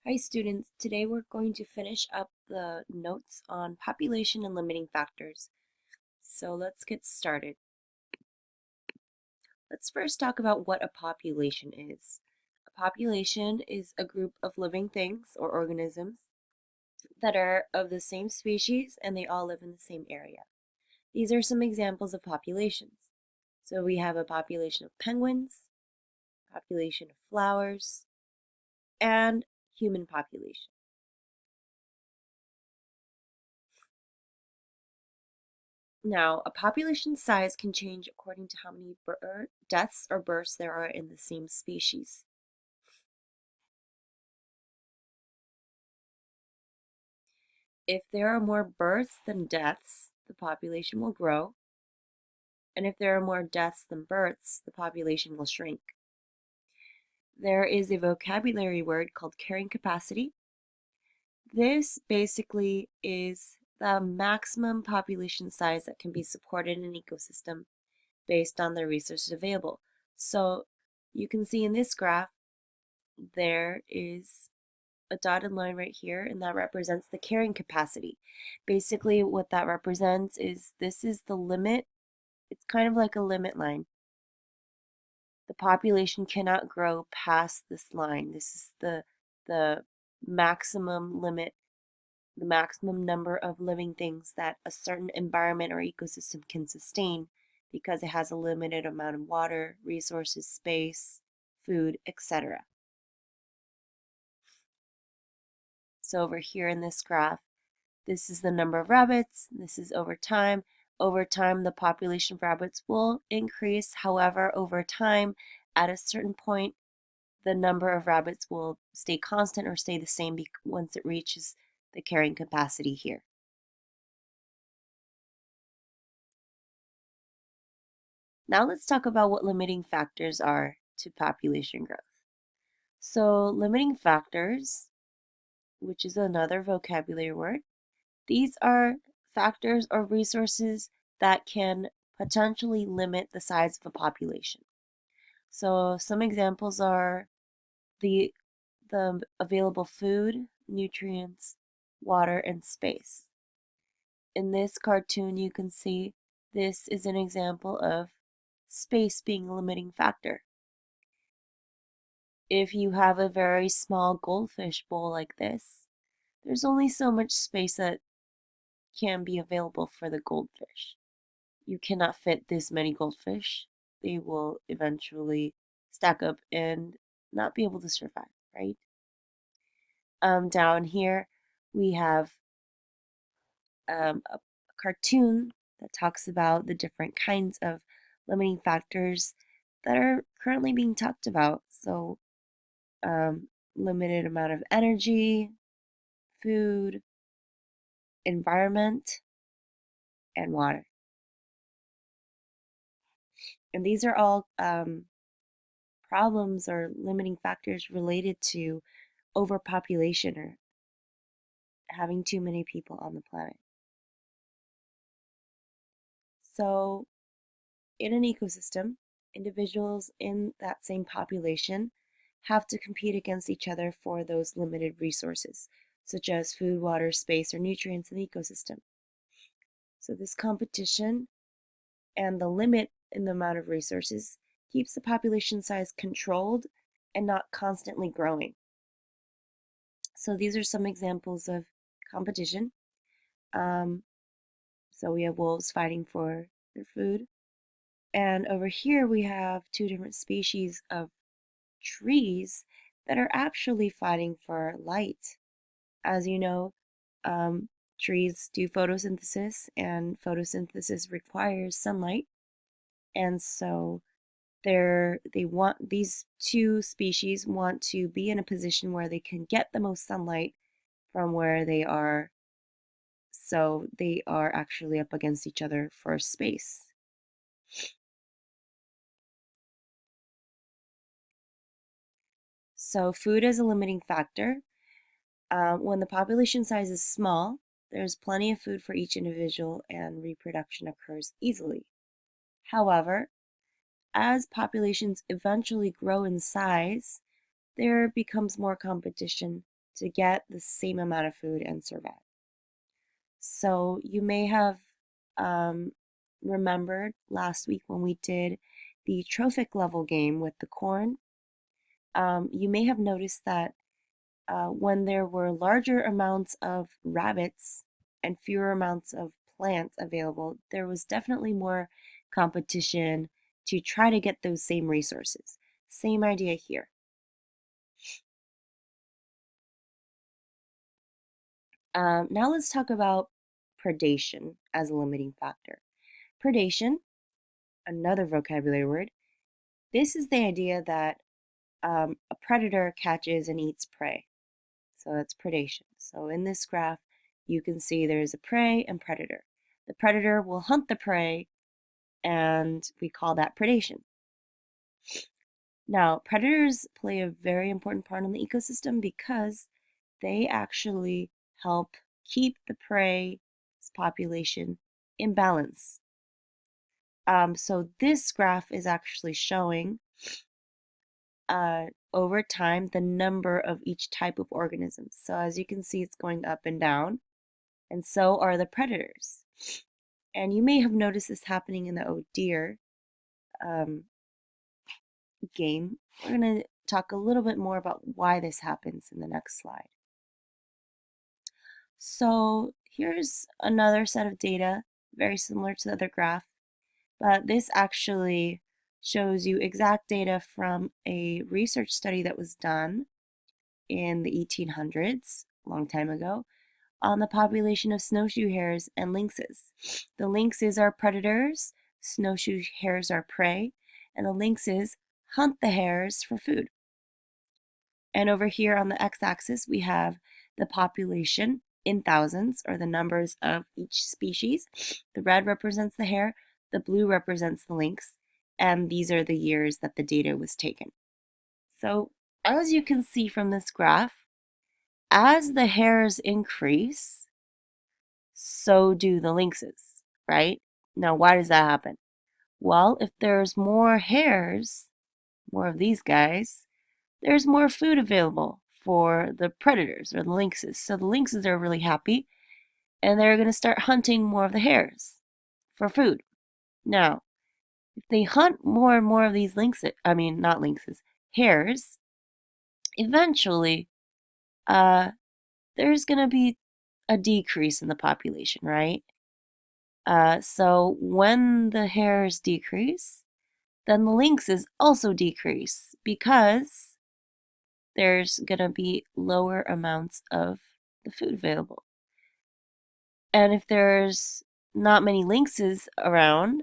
Hi students, today we're going to finish up the notes on population and limiting factors. So let's get started. Let's first talk about what a population is. A population is a group of living things or organisms that are of the same species and they all live in the same area. These are some examples of populations. So we have a population of penguins, population of flowers, and human population. Now, a population size can change according to how many deaths or births there are in the same species. If there are more births than deaths, the population will grow, and if there are more deaths than births, the population will shrink. There is a vocabulary word called carrying capacity. This basically is the maximum population size that can be supported in an ecosystem based on the resources available. So you can see in this graph, there is a dotted line right here, and that represents the carrying capacity. Basically, what that represents is this is the limit. It's kind of like a limit line. The population cannot grow past this line. This is the maximum limit, the maximum number of living things that a certain environment or ecosystem can sustain because it has a limited amount of water, resources, space, food, etc. So over here in this graph, this is the number of rabbits. This is over time. Over time, the population of rabbits will increase. However, over time, at a certain point, the number of rabbits will stay constant or stay the same once it reaches the carrying capacity here. Now let's talk about what limiting factors are to population growth. So limiting factors, which is another vocabulary word, these are factors or resources that can potentially limit the size of a population. So some examples are the available food, nutrients, water, and space. In this cartoon, you can see this is an example of space being a limiting factor. If you have a very small goldfish bowl like this, there's only so much space that can be available for the goldfish. You cannot fit this many goldfish. They will eventually stack up and not be able to survive, right? Down here, we have a cartoon that talks about the different kinds of limiting factors that are currently being talked about. So, limited amount of energy, food, environment, and water. And these are all problems or limiting factors related to overpopulation or having too many people on the planet. So, in an ecosystem, individuals in that same population have to compete against each other for those limited resources, such as food, water, space, or nutrients in the ecosystem. So, this competition and the limit in the amount of resources keeps the population size controlled and not constantly growing. So, these are some examples of competition. So, we have wolves fighting for their food. And over here, we have two different species of trees that are actually fighting for light. As you know, trees do photosynthesis, and photosynthesis requires sunlight. And so these two species want to be in a position where they can get the most sunlight from where they are. So they are actually up against each other for space. So food is a limiting factor. When the population size is small, there's plenty of food for each individual and reproduction occurs easily. However, as populations eventually grow in size, there becomes more competition to get the same amount of food and survive. So you may have um, remembered last week when we did the trophic level game with the corn. You may have noticed that when there were larger amounts of rabbits and fewer amounts of plants available, there was definitely more competition to try to get those same resources. Same idea here. Now let's talk about predation as a limiting factor. Predation, another vocabulary word, this is the idea that a predator catches and eats prey. So that's predation. So in this graph, you can see there's a prey and predator. The predator will hunt the prey, and we call that predation. Now, predators play a very important part in the ecosystem because they actually help keep the prey's population in balance. So this graph is actually showing over time the number of each type of organisms. So as you can see, it's going up and down, and so are the predators. And you may have noticed this happening in the oh deer game. We're going to talk a little bit more about why this happens in the next slide. So here's another set of data, very similar to the other graph, but this actually shows you exact data from a research study that was done in the 1800s, a long time ago, on the population of snowshoe hares and lynxes. The lynxes are predators, snowshoe hares are prey, and the lynxes hunt the hares for food. And over here on the x-axis, we have the population in thousands, or the numbers of each species. The red represents the hare, the blue represents the lynx, and these are the years that the data was taken. So as you can see from this graph, as the hares increase, so do the lynxes, right? Now, why does that happen? Well, if there's more hares, more of these guys, there's more food available for the predators or the lynxes. So the lynxes are really happy and they're going to start hunting more of the hares for food. Now, if they hunt more and more of these lynxes, I mean, not lynxes, hares, eventually there's going to be a decrease in the population, right? So when the hares decrease, then the lynxes also decrease because there's going to be lower amounts of the food available. And if there's not many lynxes around,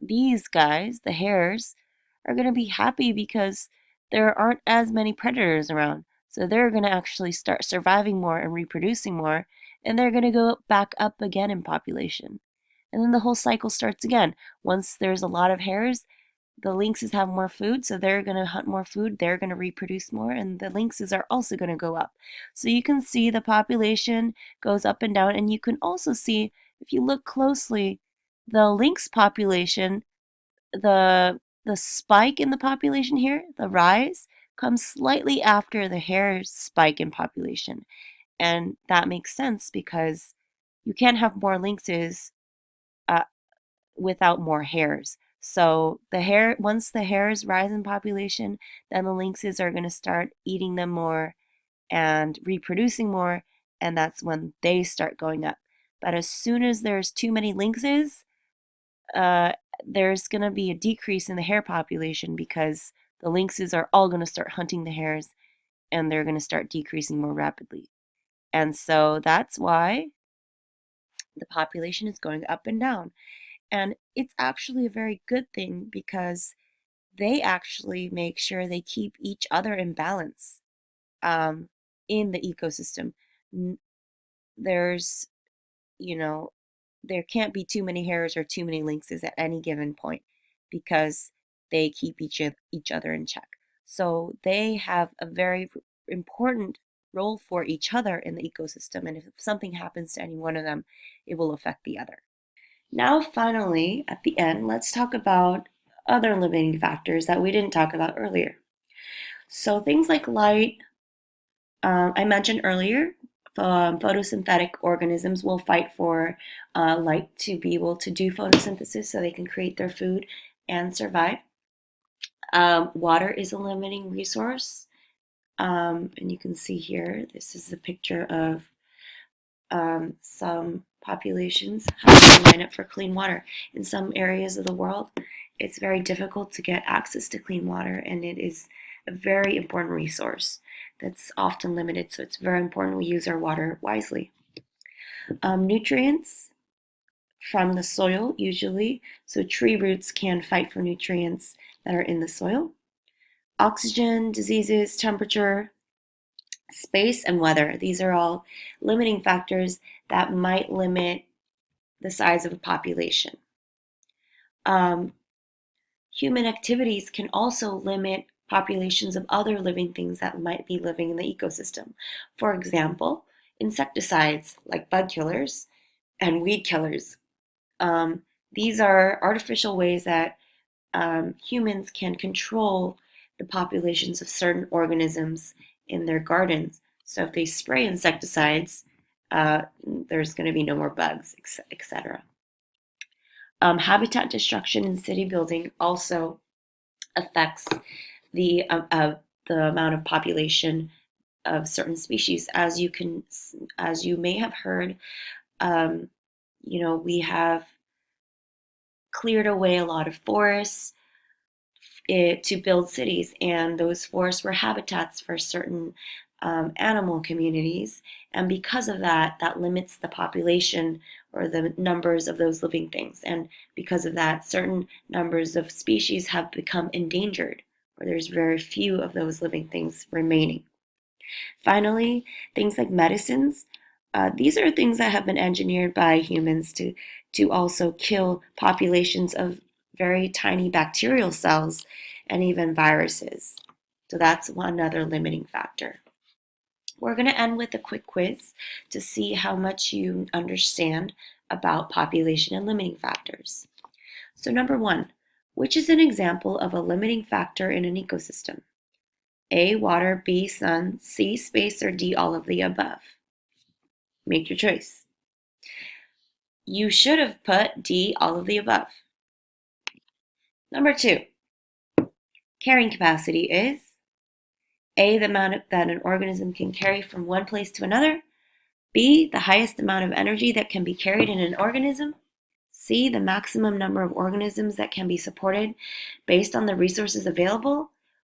these guys, the hares, are going to be happy because there aren't as many predators around. So they're going to actually start surviving more and reproducing more, and they're going to go back up again in population. And then the whole cycle starts again. Once there's a lot of hares, the lynxes have more food, so they're going to hunt more food, they're going to reproduce more, and the lynxes are also going to go up. So you can see the population goes up and down, and you can also see, if you look closely, the lynx population, the spike in the population here, the rise, comes slightly after the hare's spike in population. And that makes sense because you can't have more lynxes uh, without more hares. So once the hares rise in population, then the lynxes are going to start eating them more and reproducing more, and that's when they start going up. But as soon as there's too many lynxes, uh, there's going to be a decrease in the hare population because the lynxes are all going to start hunting the hares and they're going to start decreasing more rapidly. And so that's why the population is going up and down. And it's actually a very good thing because they actually make sure they keep each other in balance in the ecosystem. There's, you know, there can't be too many hares or too many lynxes at any given point because they keep each other in check. So they have a very important role for each other in the ecosystem, and if something happens to any one of them, it will affect the other. Now, finally, at the end, let's talk about other limiting factors that we didn't talk about earlier. So things like light, I mentioned earlier, photosynthetic organisms will fight for light to be able to do photosynthesis so they can create their food and survive. Water is a limiting resource. And you can see here, this is a picture of some populations having to line up for clean water. In some areas of the world, it's very difficult to get access to clean water, and it is a very important resource that's often limited, so it's very important we use our water wisely. Nutrients from the soil, usually, so tree roots can fight for nutrients that are in the soil. Oxygen, diseases, temperature, space, and weather. These are all limiting factors that might limit the size of a population. Um, Human activities can also limit populations of other living things that might be living in the ecosystem. For example, insecticides like bug killers and weed killers. These are artificial ways that humans can control the populations of certain organisms in their gardens. So if they spray insecticides, there's going to be no more bugs, etc. Habitat destruction in city building also affects the amount of population of certain species. As you may have heard, we have cleared away a lot of forests to build cities, and those forests were habitats for certain animal communities, and because of that, that limits the population or the numbers of those living things, and because of that, certain numbers of species have become endangered, or there's very few of those living things remaining. Finally, things like medicines. These are things that have been engineered by humans to also kill populations of very tiny bacterial cells and even viruses. So that's one other limiting factor. We're going to end with a quick quiz to see how much you understand about population and limiting factors. So number one, which is an example of a limiting factor in an ecosystem? A, water, B, sun, C, space, or D, all of the above? Make your choice. You should have put D, all of the above. Number two, carrying capacity is A, the amount that an organism can carry from one place to another, B, the highest amount of energy that can be carried in an organism, C, the maximum number of organisms that can be supported based on the resources available,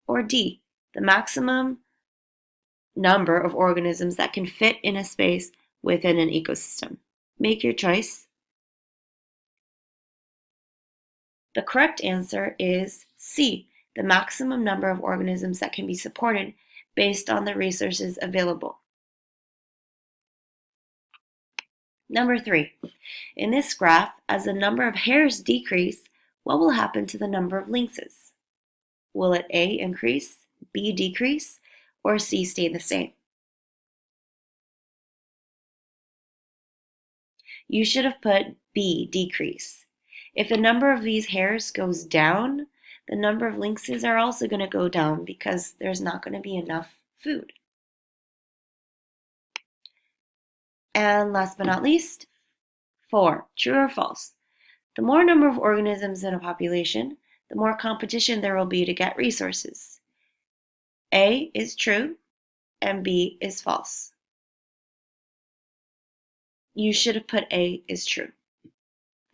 or D, the maximum number of organisms that can fit in a space within an ecosystem. Make your choice. The correct answer is C, the maximum number of organisms that can be supported based on the resources available. Number three, in this graph, as the number of hares decrease, what will happen to the number of lynxes? Will it A, increase, B, decrease, or C, stay the same? You should have put B, decrease. If the number of these hares goes down, the number of lynxes are also going to go down because there's not going to be enough food. And last but not least, 4, true or false? The more number of organisms in a population, the more competition there will be to get resources. A is true and B is false. You should have put A is true.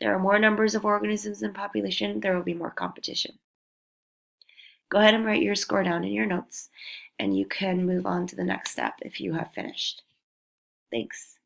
There are more numbers of organisms in population, there will be more competition. Go ahead and write your score down in your notes, and you can move on to the next step if you have finished. Thanks.